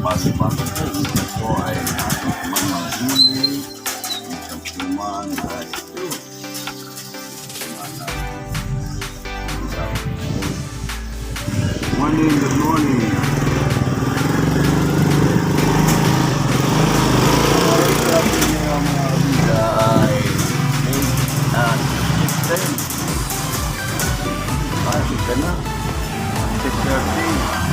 bago-bago po. Ito ay mga huli. Isang puman ay ito. Morning, good morning. Grabe niyo mga kabida ay 8 and 6:10. Bakit ka na? 6:30.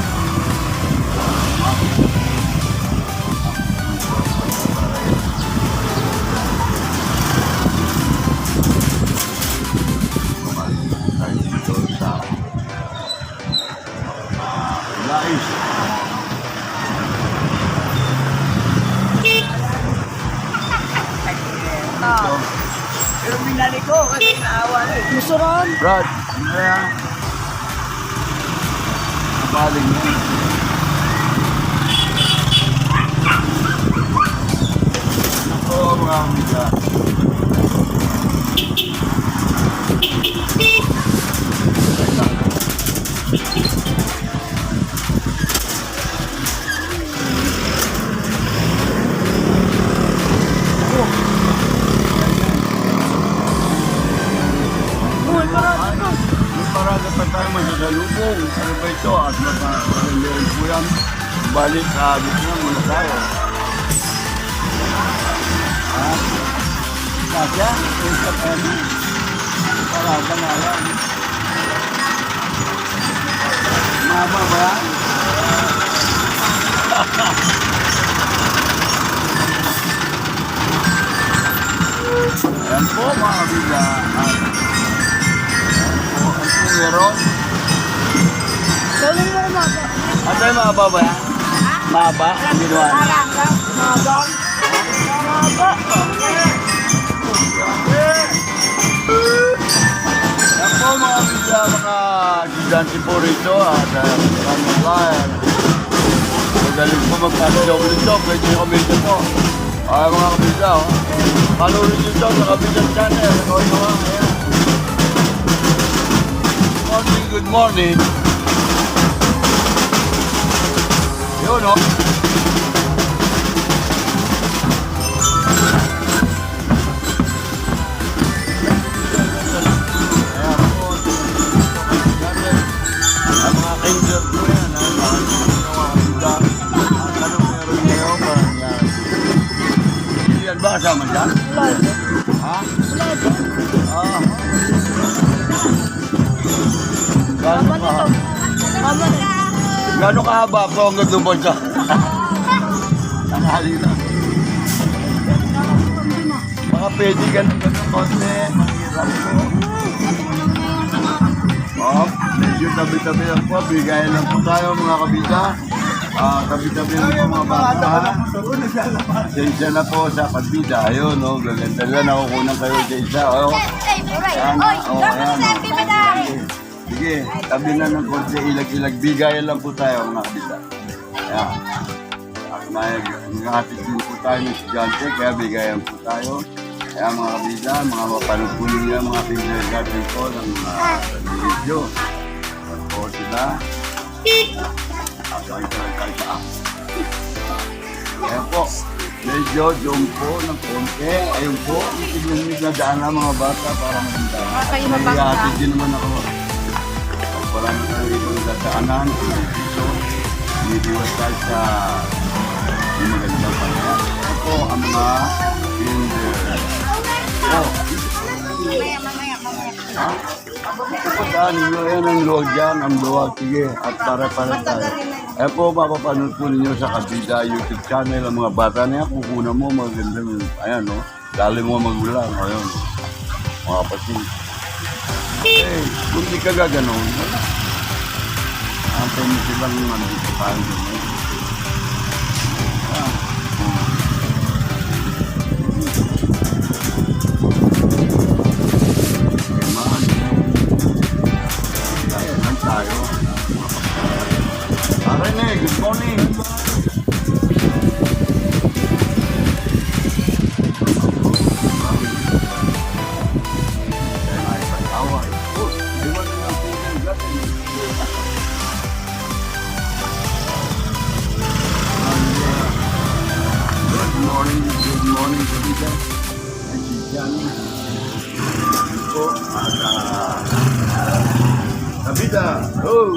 Guys, pero binali ko kasi naawa na eh. Gusto ron? Brad, ano yan? Nabaling yan. Ako mga amiga. Parada pa tayo masasalubong. Ano ba ito? At magpapagalirin po yan. Balik sa Vietnam muna tayo. Ha? Kasya? Isa pa yan. Parada nga yan. Mahaba ba yan? Ayan po mga kabila. Meron? Gawin mo na maba. Ano yung mahaba ba yan? Mahaba? Ginawa? Maba. Maba. Yan po mga bigla, mga gigante po rito at mga flyer. Magaling po magpapagawa nito, pwede yung kabisa po. Ay mga kabisa, panurin nyo ito sa kabisa channel. Ayan. Good morning. Yun, no? Ang mga kinder po yan, ha? Anong meron kayo ba? Yan ba kasama dyan? Ha? Ah. Gano'n kahaba po hanggang lumon siya? Tanghali na. Mga pwede ganun konti. Mahirap po. Medyo tabi-tabi lang po. Bigayan lang po tayo mga kabida. Tabi-tabi lang po mga bata. Isa na po sa kabida. Ayun, no? Gaganda lang. Nakukunan kayo sa isa. Sige, tabi na ng konti, ilag-ilag, bigayan lang po tayo mga kabisa. Ayan. At nag-hatid din po tayo ng estudyante, kaya bigayan po tayo. Kaya mga kabisa, mga mapanood po niya, mga kindergarten po ng video. At po sila. Asakay ka lang tayo sa akin. Ayan po, medyo zoom po ng konti. Ayun po, itignan na daan na mga bata para maganda. Naihatid din naman ako. Wala na tayo itong dadaanan, so binibiwas tayo sa magandang pangyayari. Ito po ang mga kinder. Ha? Ito po daan ninyo, yan ang luwag dyan, ang luwag, sige, at para-para tayo. Ito po, mapapanood po ninyo sa Kabida YouTube channel, ang mga bata na yan, kukunan mo, magandang, ayan, no? Dali mo magulang, ayun, mga kapatid. Eh, kung di ka gaganon, ang pwede silang nandito tayo doon. Ayan lang tayo. Rene, good morning. aming kabida. Ay, si Johnny. Yun po, at kabida. Oh!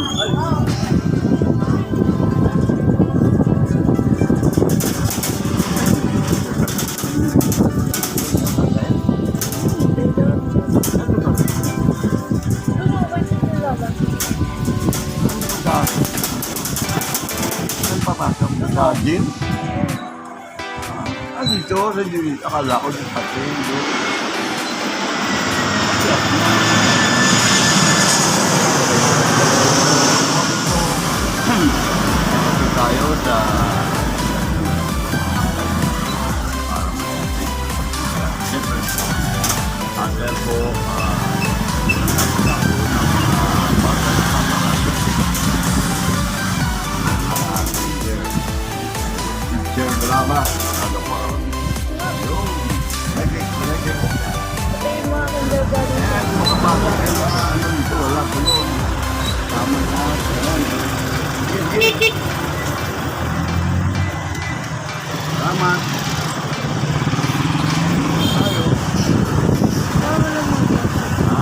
Saan papasok? Sa gym? Dito, sa gym. Akala ko dito pati. Dito tayo sa... Siyempre, hotel po, Sir Brava. Ano po? Ayun. Lagi. Yung mga kindergarten. Mga bata, ano dito, wala po yun. Tama na. Sige. Tama. Tayo. Tama naman. Ha?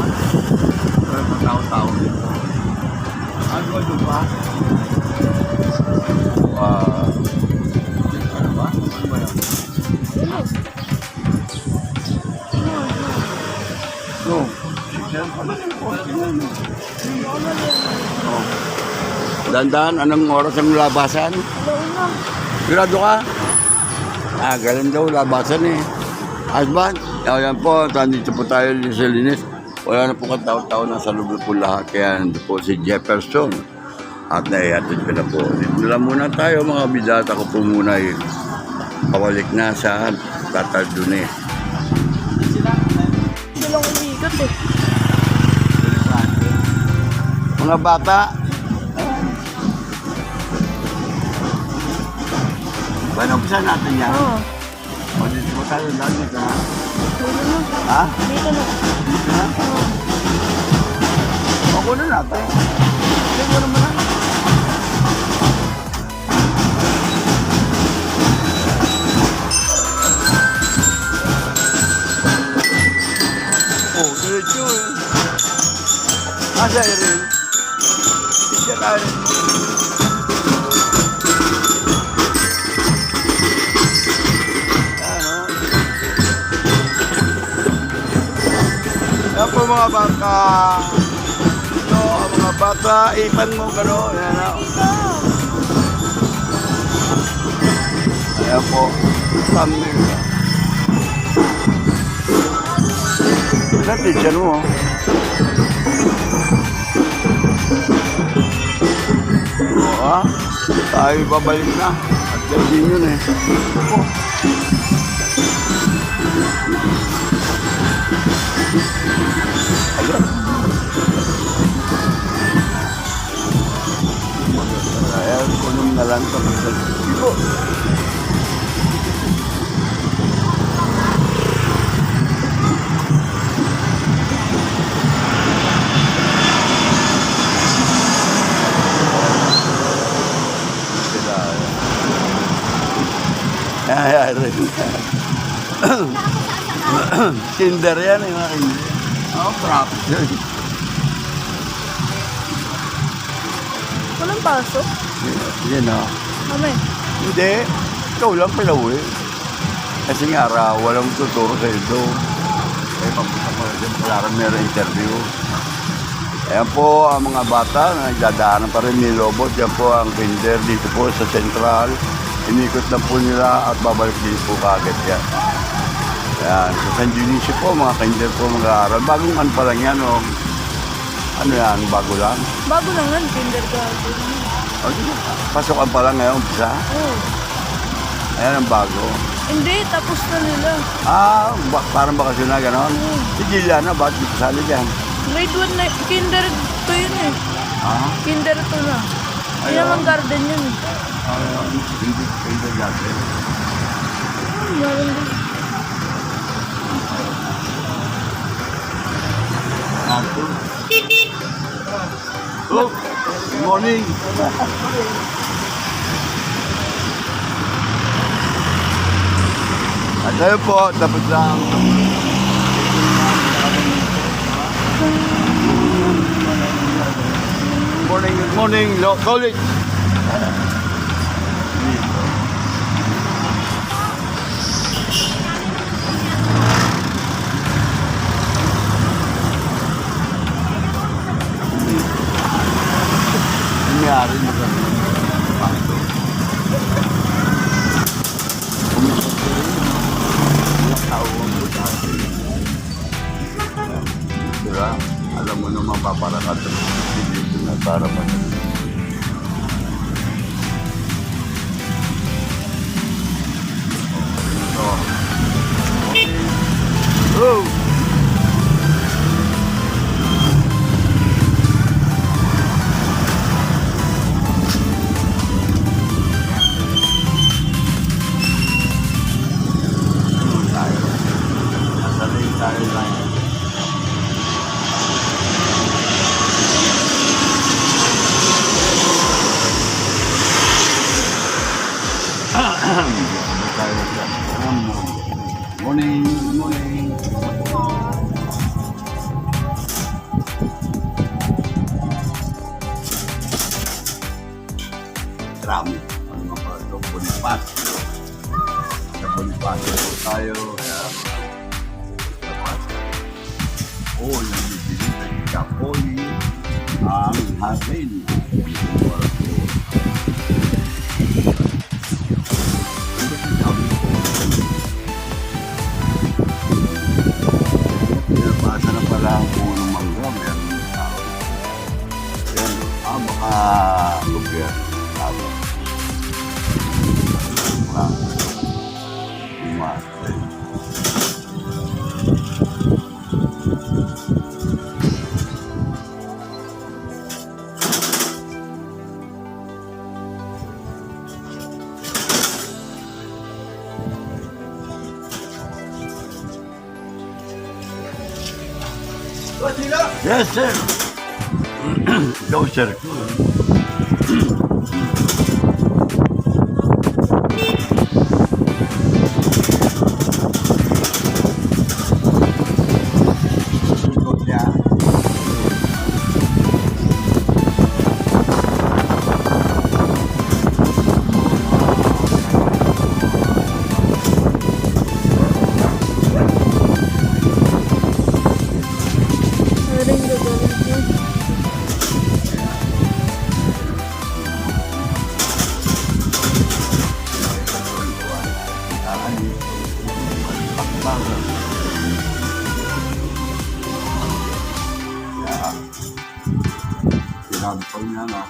Pero patao-tao dito. Ano ba? Ano ba? Ano ba yan? No. Oh. Dandan, anong oras ang labasan? Alauna. Sigurado ka? Ganun daw, labasan eh. Husband, yan po, nandito po tayo sa Linis. Wala na po katao-tao, nasa loob po lahat. Kaya nandito po si Jefferson. At naihatid ko na po. Dito lang muna tayo mga bidata ko po muna eh. Pawalik na sa Tatardunes. Silang umigat eh. Mga bata, paano umpisa natin yan? Oo. O, dito po tayo lagi ka. Dito na. Ha? Dito na. Dito na? Oo. Ako na natin. Sige mo naman na. Oh, diretso eh. Asa rin? Isa ka rin. Ano? Yan po mga bata. Ito, ang mga bata, ipan mo gano'n. Yan na. Dito. Ayan po. Thumbnail. Sa teacher mo. Oo, tayo babalik na. At din yun eh. Oh. Ayun. Ayan, kulong na lang ito. Dito. Ay, Kinder yan eh, mga kinder. Oh, props yun. Walang pasok. Yan o. Kami. Hindi, ikaw lang pinauwi. Kasi nga raw, walang tuturo sa ito. Eh, papunta pa rin, wala rin meron interview. Ayan po ang mga bata na nagdadaanan pa rin ni Lobot. Yan po ang kinder dito po sa Central. Inikot na po nila at babalik din po kagad yan. Ayan, sa San Dionisio po, mga kinder po mag-aaral. Bagong ano pa lang yan, o. Ano yan, bago lang. Bago lang yan, kindergarten. O, sige, pasokan pa lang ngayon, umpisa. Oo. Ayan ang bago. Hindi, tapos na nila. Parang bakasyon na gano'n. Si Giliana, bakit di kasali dyan? Grade 1 na, kinder 2 yun eh. Kinder 2 na. Hindi Ayun. naman garden yun eh. Hindi natin. Meron din. Oh, good morning. Ano Tayo po, tapos lang. Good morning, college. Nangyari mo kami. Diba? Alam mo naman paparakat dito na para pa. Oh! Tayo lang. Morning, morning. Marami. Ano mga pa ito? Bonifacio. Sa Bonifacio po tayo. Oh, nabibili sa Kapoli ang hasin. Pinapasa na pala ang puno ng mangga. Meron ng tao. Yan. Baka lugar. Umasay. Yes, sir. Go, sir. Sinampal niya na.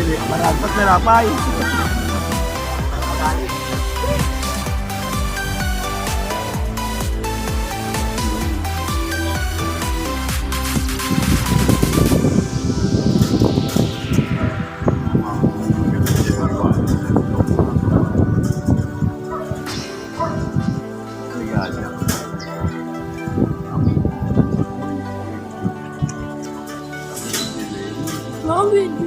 Maragpat na lapay. Nakabidyo.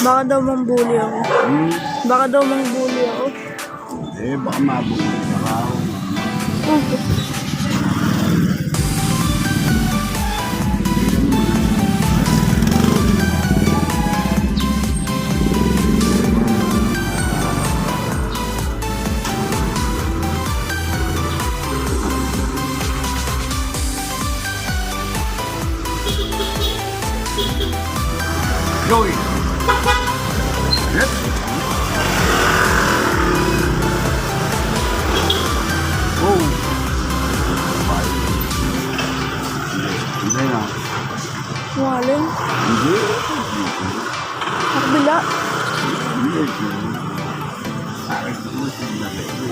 Baka daw mangbuli ako. Baka daw mangbuli ako. Baka mabuli ka. Joey. Yep. Oh. Hindi na. Waling. Hindi. Nakabila. Hindi. Akin ko sila ito.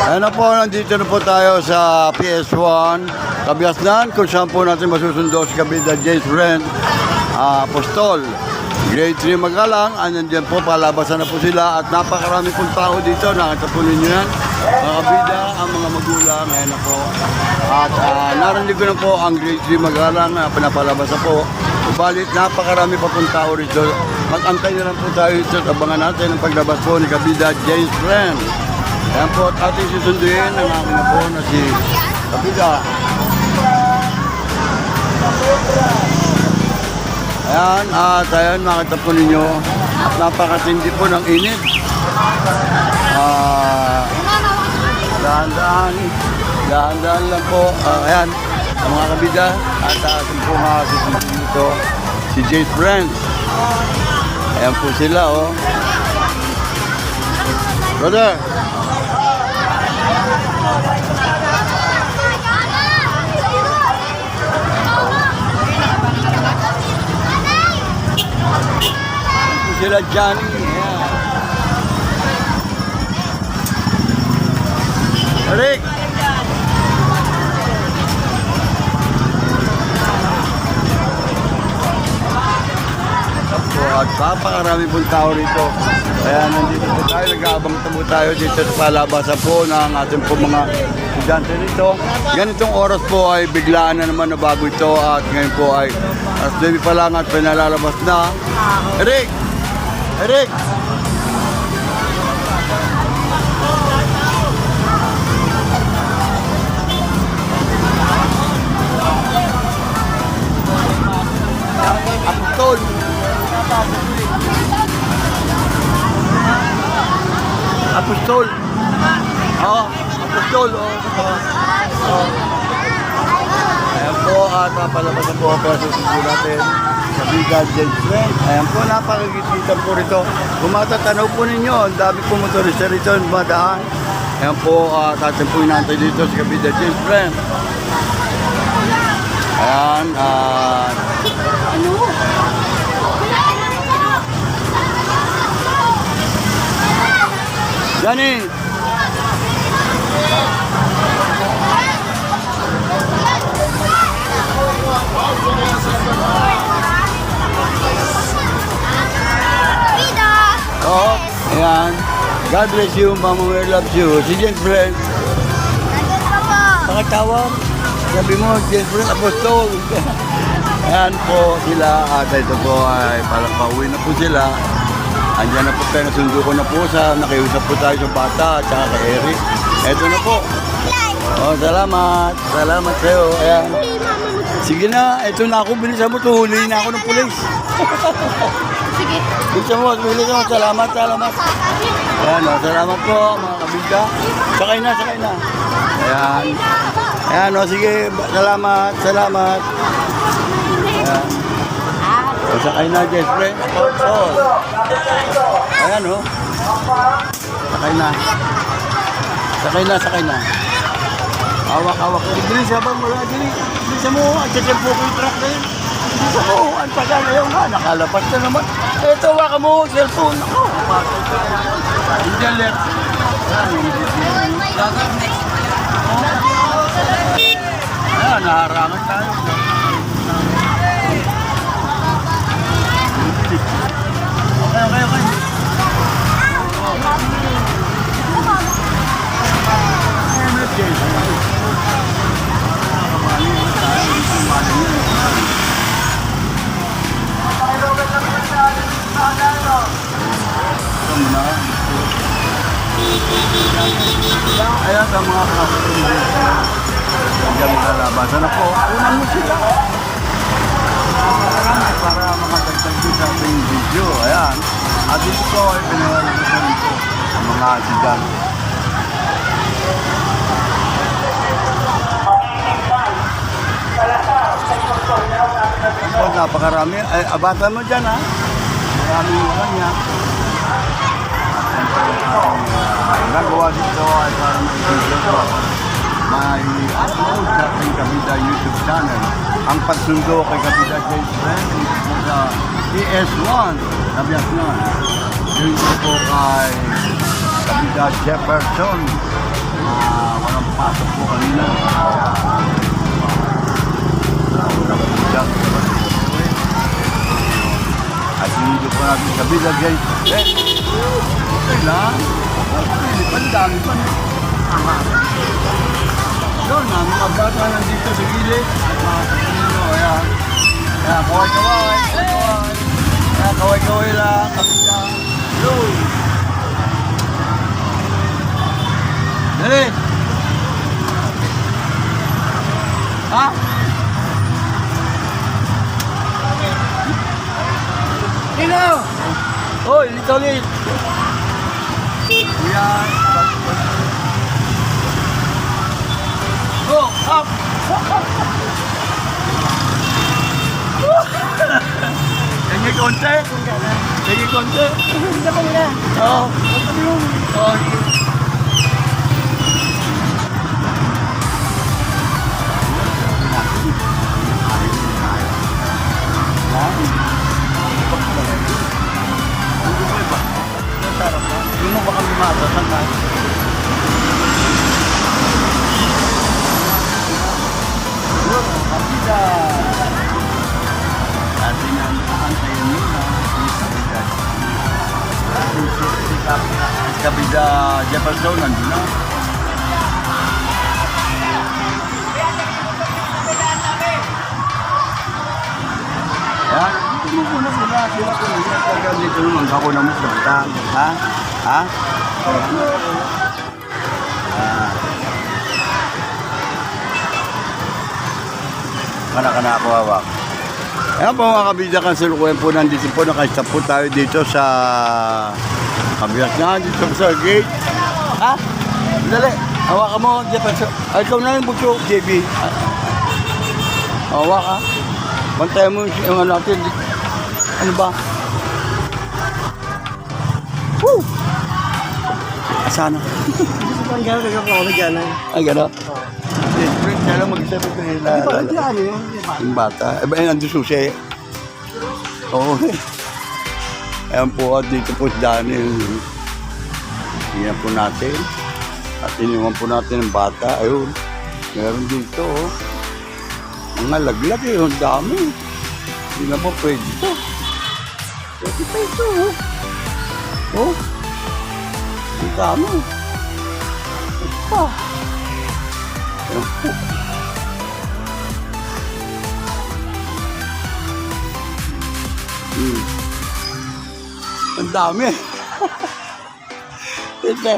Ayun na po, nandito na po tayo sa PS1 Kabiasnan, kung saan po natin masusundo si Kabida James Friend Apostol. Grade 3 Magalang, andyan po, palabasan na po sila at napakarami pong tao dito. Nakita po ninyo yan, mga kabida, ang mga magulang, ayun na po. At narinig ko na po ang Grade 3 Magalang na pinapalabasan po. Subalit, napakarami pa pong tao rito. Mag-antay na lang po tayo dito at abangan natin ang paglabas po ni Kabida James Friend. Ayan po at ating susunduin ang aking na po na si Kabida. Ayan, at ayan, makita po ninyo, napakatindi po ng init. Dahan-dahan lang po. Ayan, ang mga kabida, at ating po nga susunduin dito, si James Friend. Ayan po sila, oh. Brother! Sila Johnny. Yeah. Rick! At papakarami pong tao rito. Kaya nandito po tayo, nag-aabang tabo tayo dito sa palabasan po ng ating po mga estudyante rito. Ganitong oras po ay biglaan na naman na bago ito at ngayon po ay alas 9 pa lang at pinalalabas na. Eric! Eric! Apostol! Apostol! Oo, Apostol! Ayan po, at napalabasan po ang process po natin sa Bigad James Friend. Ayan po, napakagigitan po rito. Kung matatanaw po ninyo, ang dami po motorista rito madaan. Ayan po, at atin po inaantay dito sa Bigad James Friend. Ayan, Johnny! Oh, ayan. God bless you, Mama Mary loves you. Si James Friend. Pakatawag. Sabi mo, James Friend, Apostol. Ayan po sila. At ito po ay parang pauwi na po sila. Andiyan na po tayo, nasundo ko na po sa, nakiusap po tayo sa bata at saka kay Eric. Ito na po. Oh, salamat. Salamat sa'yo. Ayan. Sige na, ito na ako. Bilisan mo, tuhuli na ako ng pulis. Sige. Bilisan mo, bilisan mo. Salamat, salamat. Ayan, oh, salamat po mga kabigda. Sakay na, sakay na. Ayan. Ayan, o sige. Salamat. Salamat. Ayan. O, sakay na, Jeffrey. Ayan, o. Sakay na. Sakay na. Hawak. Bilis, habang wala. Bilis mo. Ang titempo ko yung truck na yun. Bilis mo. Ang tagal na yun. Nakalapas na naman. Ito, waka mo. Cellphone. Ako. Hindi alert. Ayan, naharangan tayo. Okay. Ayan ang mga kapatid. Hanggang lalabasan ako. Unang mo sila. Para makadagdag din sa ating video. Ayan. At dito ko ay pinalalabasan ito. Ang mga asigan. Oh, napakarami. Ay, abatan mo dyan, ha? Maraming walang yan. Nagawa dito ay para may video ko. May upload sa aking Kabida YouTube channel. Ang pagsundo kay Kabida James Friend sa PS1 na Vietnam. Yun po kay Kabida Jefferson. Walang pasok po kanina. At hindi po natin Kabida James Friend. Okay lang. Pandami pa na. Doon na, mga bata nandito sa gilid. At mga kapatid, ayan. Kaya kaway-kaway. Kaya kaway-kaway lang. Kapit lang. Hello. Dali. Ha? Dino! Hoy, dito ulit. Ayan. Go, up! Tingin konti. Hindi ko na. Oo. Oo. Hindi mo ba kami maatasan tayo? Kabida. Dati na aantayin nyo na si Kabida Jefferson nandun na. Yan, tumuko na sila. Sila ko na sila. Dito naman ako na masakta. Ha? Ha? Ka na ako hawak. Ayan po mga kabida, kasalukuyan po nandito po. Nakaistap po tayo dito sa kabiyak na. Dito sa gate. Ha? Dali. Hawakan mo. Ay, ikaw na yung bukyo, JB. Hawak ha. Bantayan mo yung ano natin. Ano ba? Woo! Asana. Ang gano'n ako na dyan. Ay, gano'n? Siyempre, kaya lang mag-isa ito yung bata. Eh, ba yung ando susi? Oo. Ayan po, dito po si Daniel. Tingnan po natin. At iniwan po natin ang bata. Ayun. Meron dito, oh. Mga laglag eh. Ang dami. Hindi na po pwede ito. Pwede pa ito, oh. Oh. Ang dami. Ito pa. Ayan po. Ang dami. Ito.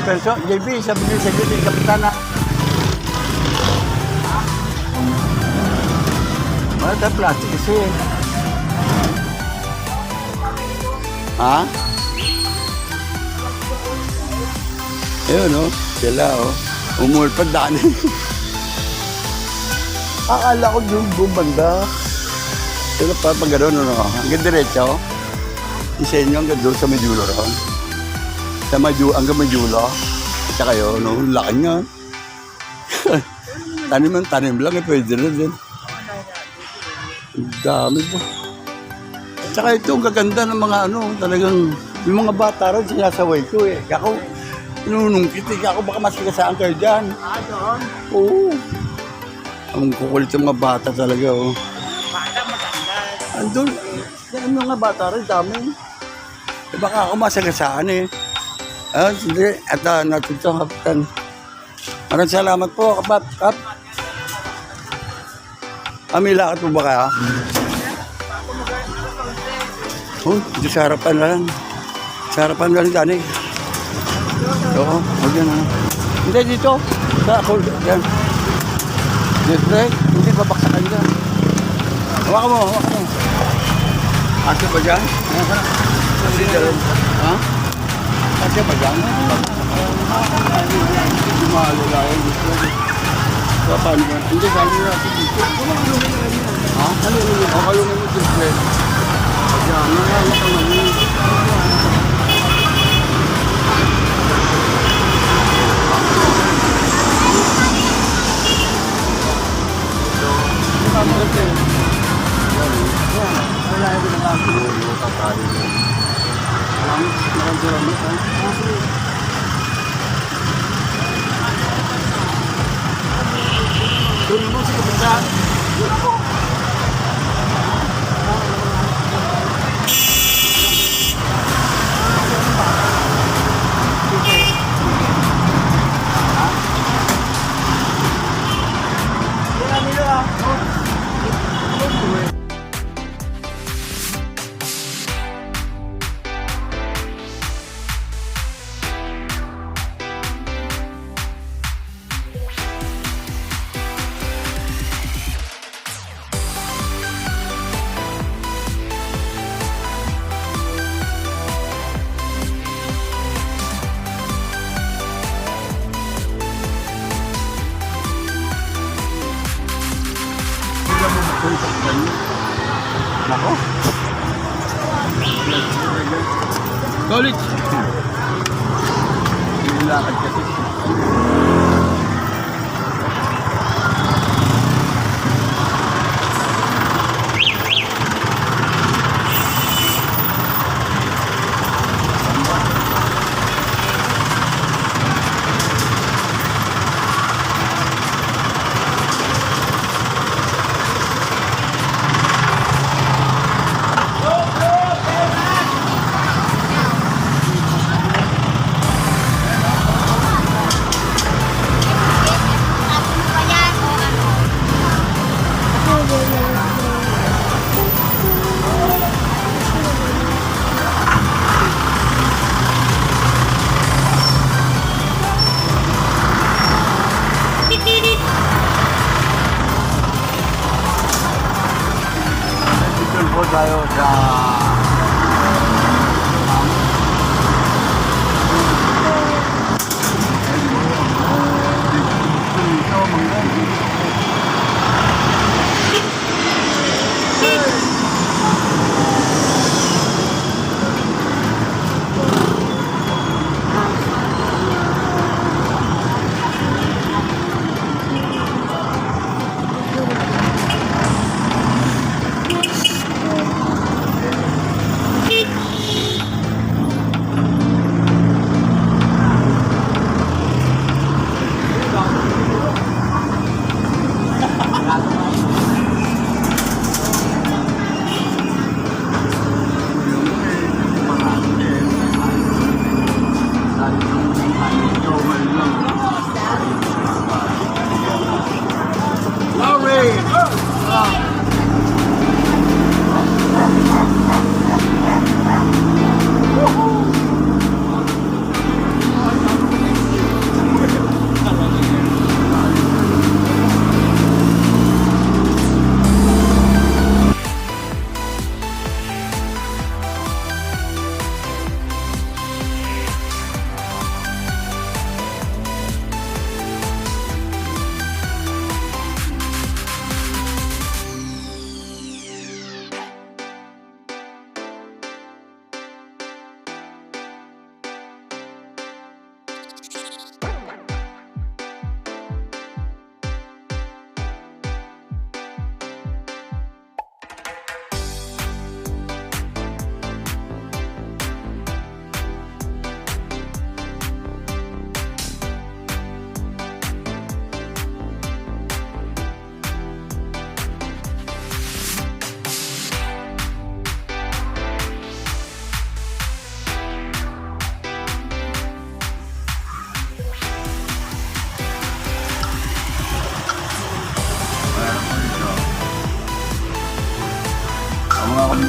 peso. JB, sabi niyo sa iyo, kapitan na. Wala tayo plastic kasi. Ha? Ayun, no? Sila, oh. Umulpad daan. Akala ko doon bumanda. Sila pa pag gano'n, no? Hanggang diretso. Isa inyo hanggang doon sa Medulo ron. Sa hanggang Medulo. At saka yun, no? Laki niya. Tanim lang, pwede na din. Ang dami po. At saka ito, ang gaganda ng mga talagang, yung mga bata ron, sinasaway ko eh. Ako, nunungkit eh. Ako baka masigasaan kayo dyan. Doon. Oo. Ang kukulit ng mga bata talaga, oh. Bata matanda. Andun, yung mga bata rin, dami. Eh, baka ako masagasaan eh. Hindi. At natin ito, Kapitan. Maraming salamat po, Kap. May lakad po ba kaya? Oh, dito sa harapan na lang. Sa harapan na lang, Dani. Oo, huwag yan, Hindi, dito. Sa ako, yan. Dito, hindi babaksakan dyan. Hawakan mo. Asya ba dyan? Hindi dyan. Ha? Asya ba dyan? Hindi maalala yun. Paano ba? Hindi, sabi nyo natin dito. Ha? O, kayo na mo dito. Diyan, nangyayang ka man. Nako. College. Nilakad kasi. Po tayo sa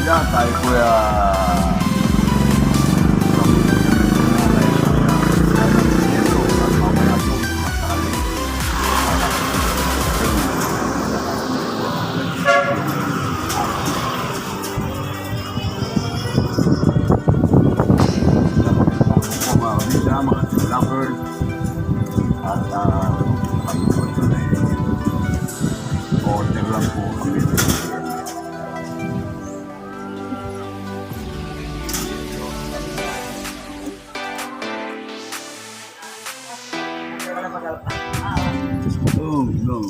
kabila, tayo kuya. Mga lovers at kami po order lang po kami. Oh no.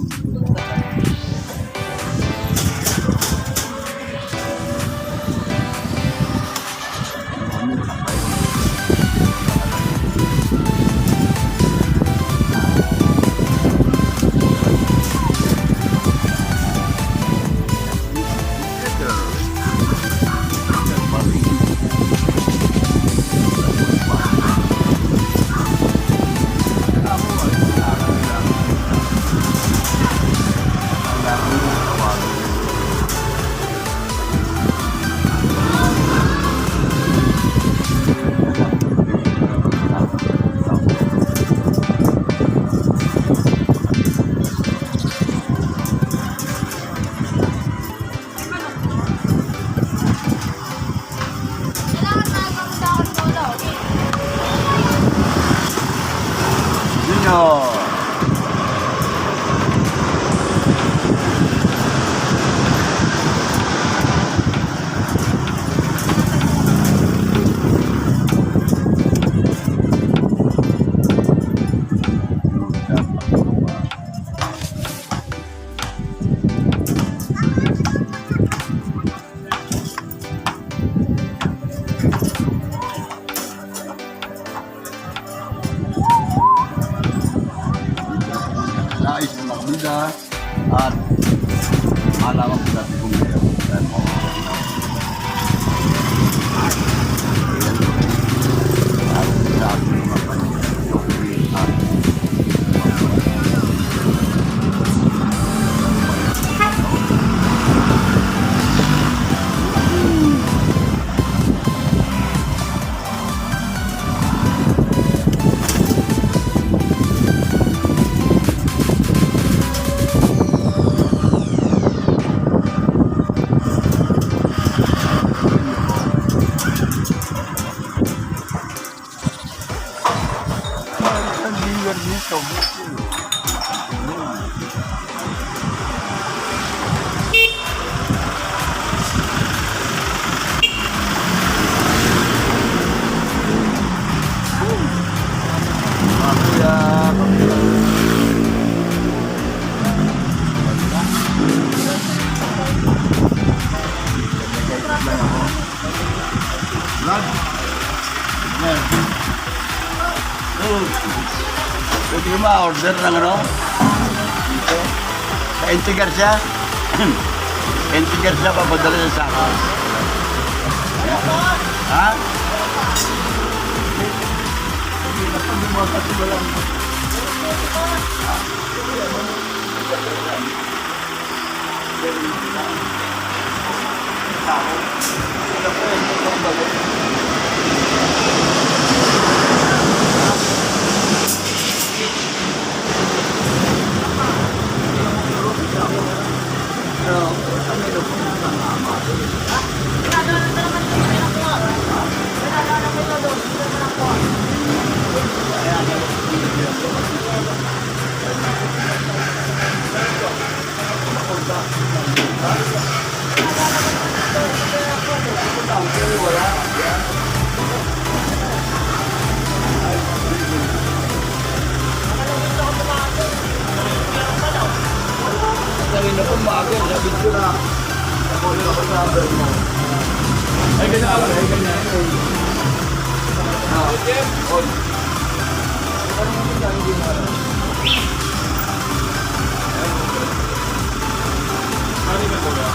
Sino? Nais ng makabida at malaman po natin kung may at sa ating mga panigyan at pwede ka ma-order ng ano? Dito. Sa NT Garcia. NT Garcia, papadala sa sako. Ha? Hindi na pag lumakas mo lang. Kanina po maaga, sabi ko na ako yung ako number mo. Ay, ganyan ako, ay ganyan. On. Ano mo sa hindi na? Ano ba ito ba?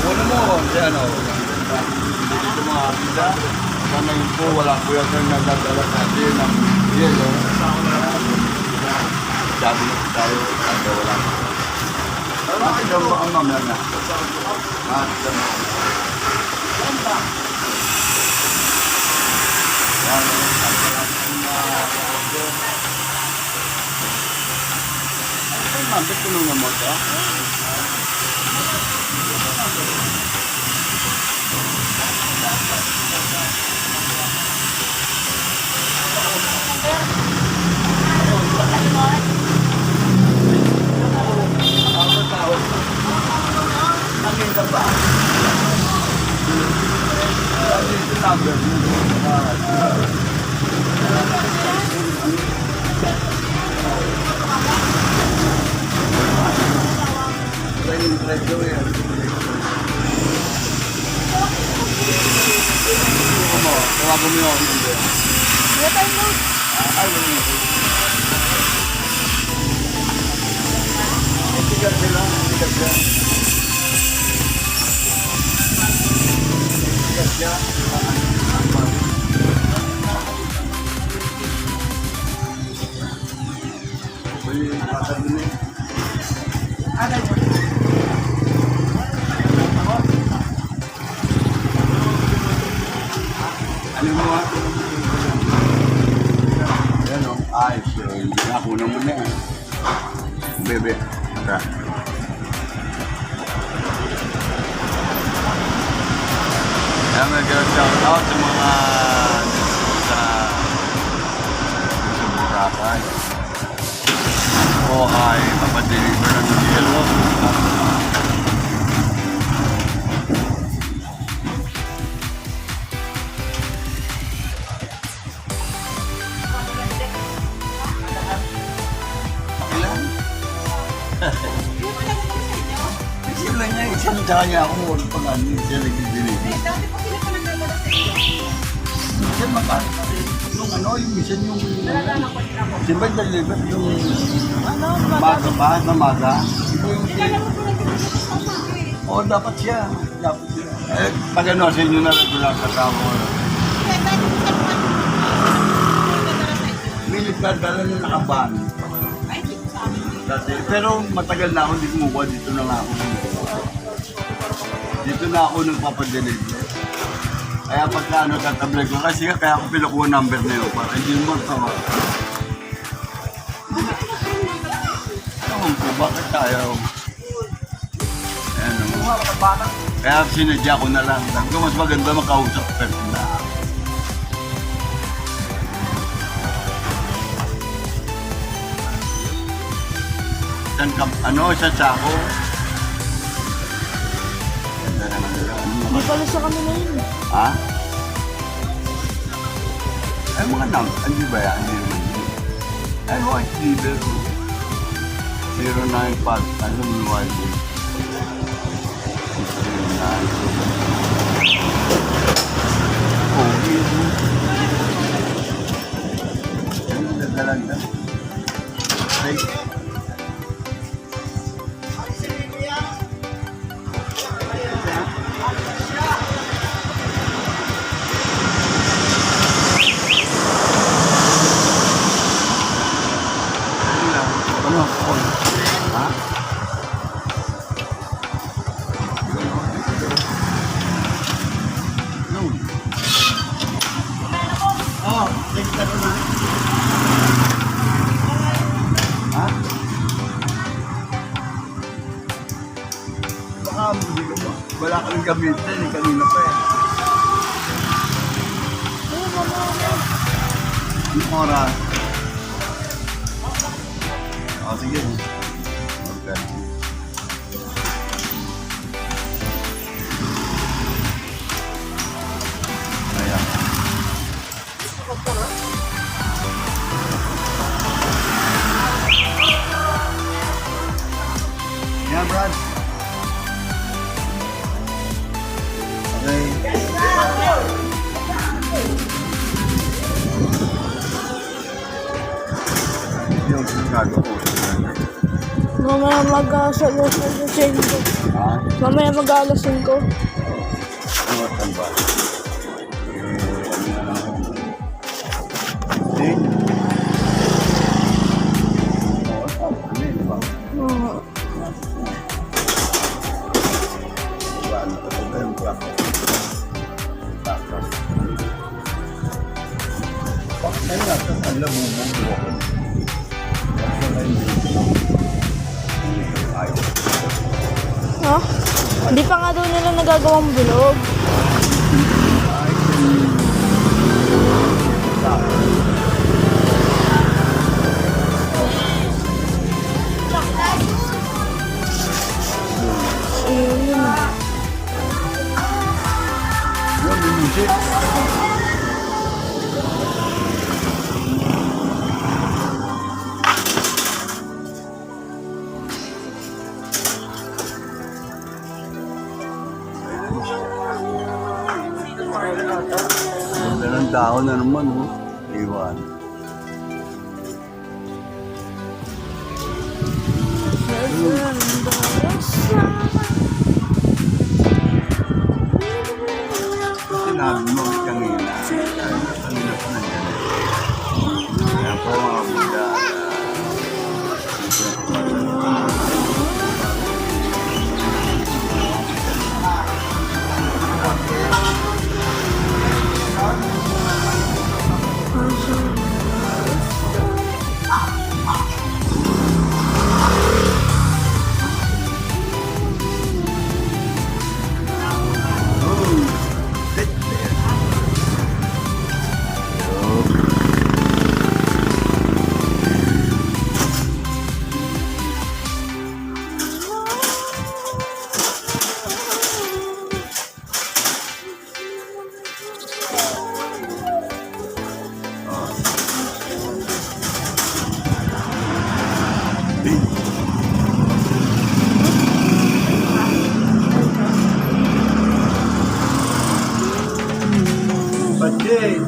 Ano mo, ano? Dito mga pizza. Sana yun po, wala po yan na nagdadala sa atin ng yelo. Sabi na tayo, wala. Hanggang baka mamaya na. Hanggang yan, ay, ma'am, ba't tulungan mo ito? Nakita ba? Ito number. Tawagan mo yung number. Tigas sila. Tigas siya. Tigas siya. Uy, pasabi ano mo ha? Yan o. Ay, so, hindi na ako naman na eh. Bebe. Ata. Kaya mag-shout out sa mga sa Boracay. O ay papadeliver ng yelo. Isip lang niya, isang tsaka niya ako muna pang ano, siya nag-deliver. Minsan makakita yung ano, yung minsan yung... Di ba deliver yung... Maga pa, na maga? Oo, dapat siya. Dapat siya. Eh, pag ano, sa inyo na regular sa tao. Militar, dala na nakaban. Dati, pero matagal na ako hindi kumukuha, dito na nga ako. Dito na ako nagpapadeliver. Kaya pagka ano, tatablag ko, kasi kaya ako pinakuha number na yun, para hindi mo magtawa. Ewan ko, bakit tayo? Ayan o. Kaya sinadya ko na lang. Sabi ko, mas maganda makausap personal. Ano, sa sako. Ganda naman nila. Hindi pala sa kami na yun. Ha? Ay, mga hindi ba yan? Hindi naman yun. Ay, white leader. 095. Ano yung white leader? 609. Oh, yun. Ang ganda-ganda. Ay, ano? Ha? No. Oh, next na na. Ha? Baka hindi ko ba? Wala ka rin gamitin, kanina pa eh. Anong oras? Oh, sige. Okay. Ayan. Yeah, Brad. Okay. Yung sigado ko. Mamaya mag-asalos sa 5. Ha? Mamaya mag-aalasin ko. Ano ang ba? nga, sa kanila bumubuo ako. Kasi na hindi ko. Ayaw. Ha? Hindi pa nga daw nila nagagawang bulog. Ayun yun. Yung music. Ganda ng dahon na naman, oh. Iwan. Sinabi mo kanina, kanina pa nandiyan. Kaya po mga Buddha, Pati!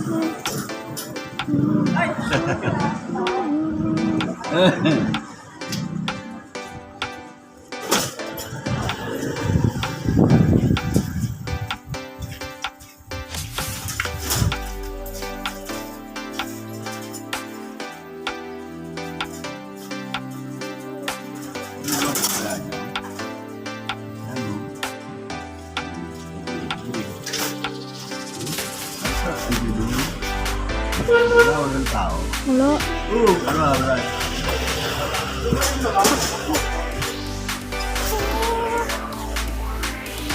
Wala, walang tao. Wala. Wala.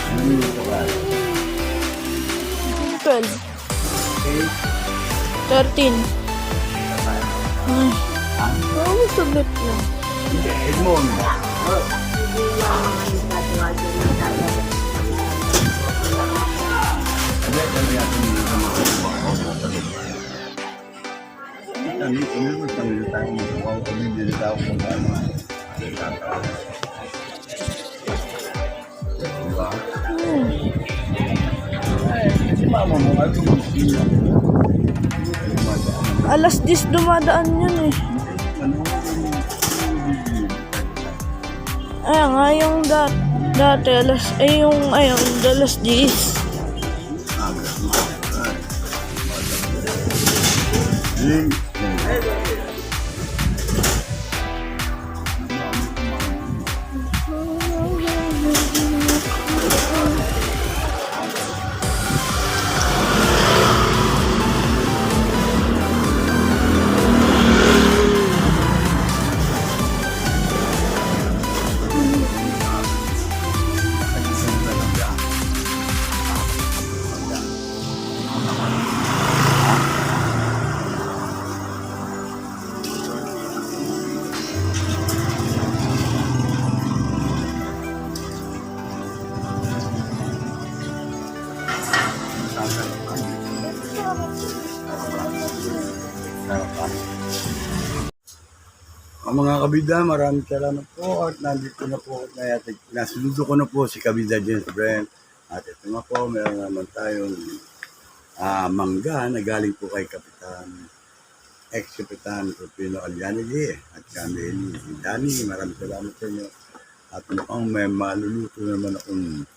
Ano yung tagal? 12. 13. Ay. Oo, sagot lang. Hindi, Edmond. Hindi, kami natin hindi na makakuha. Kami tayo makakuha. Kami hindi tayo kung ano. Diba? Kasi mama mo nga tumuskin na. Alas 10 dumadaan yun eh. Ay nga, yung dati, alas 10. Mga kabida, maraming salamat po at nandito na po at nasundo ko na po si Kabida James Brent. At ito nga po, meron naman tayong mangga na galing po kay Kapitan, ex-Kapitan Rufino Alianigi at kami ni Danny. Maraming salamat sa inyo. At mukhang may maluluto naman akong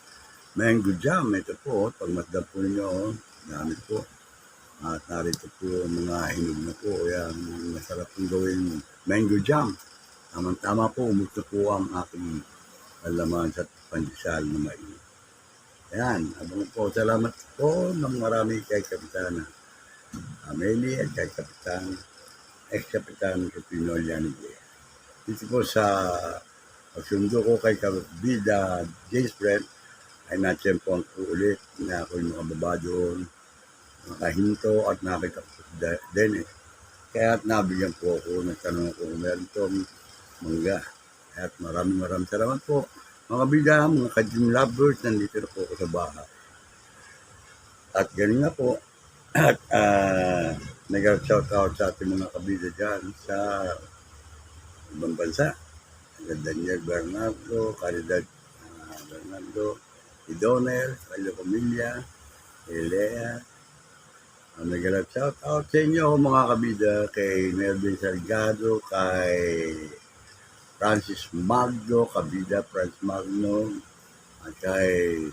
mango jam. Ito po, pagmasdan po ninyo, dami po. At narito po ang mga hinog na po. Yan, masarap pong gawin mango jam. Tama po, umusto po ang aking alaman sa pandesal na mainit. Ayan, abang po, salamat po ng marami kay Kapitana. Amelie at kay Kapitan, ex-Kapitan Rufino Llanigue. Dito po sa pagsundo ko kay Kabida James Brent, ay natsyempohan ko ulit na ako'y makababa doon, makahinto at nakita ko si Dennis. Kaya at nabigyan po ako, nagtanong ko kung meron itong mangga. At maraming salamat po. Mga kabida, mga ka-gym lovers, nandito na po ako sa bahay. At ganun nga po, at nag-shout out sa ating mga kabida dyan sa ibang bansa. Daniel Bernardo, Caridad Bernardo, Idonel, Carlo Camilla, Elea. Nag-shout out sa inyo mga kabida, kay Melvin Salgado, kay Francis Magno, kabida Francis Magno, at kay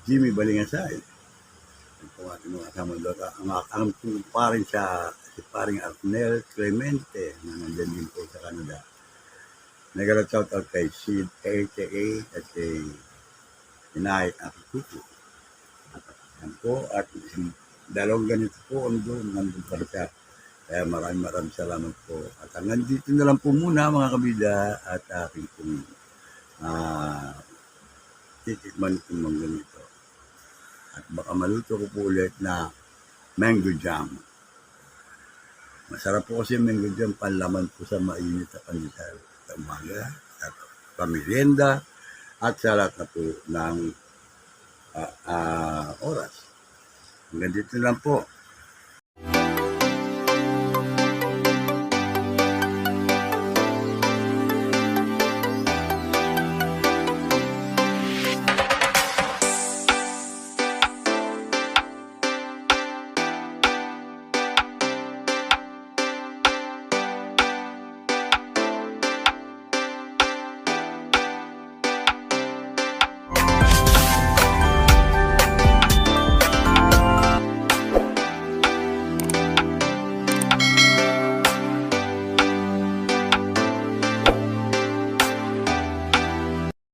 Jimmy Balingasay. Ito po ating mga kasama doon. Ang paring si paring Arnel Clemente na nandyan din po sa Canada. Nag-shout out kay Sid AKA at kay Inay Akituku. Yan po, at dalawang ganito po nandun pa siya. Kaya maraming salamat po. At hanggang dito na lang po muna mga kabida at aking pong titikman itong mga ganito. At baka maluto ko po ulit na mango jam. Masarap po kasi mango jam, panlaman po sa mainit na pandesal. Sa umaga, sa pamerienda, at sa lahat na po ng oras. Hanggang dito lang po.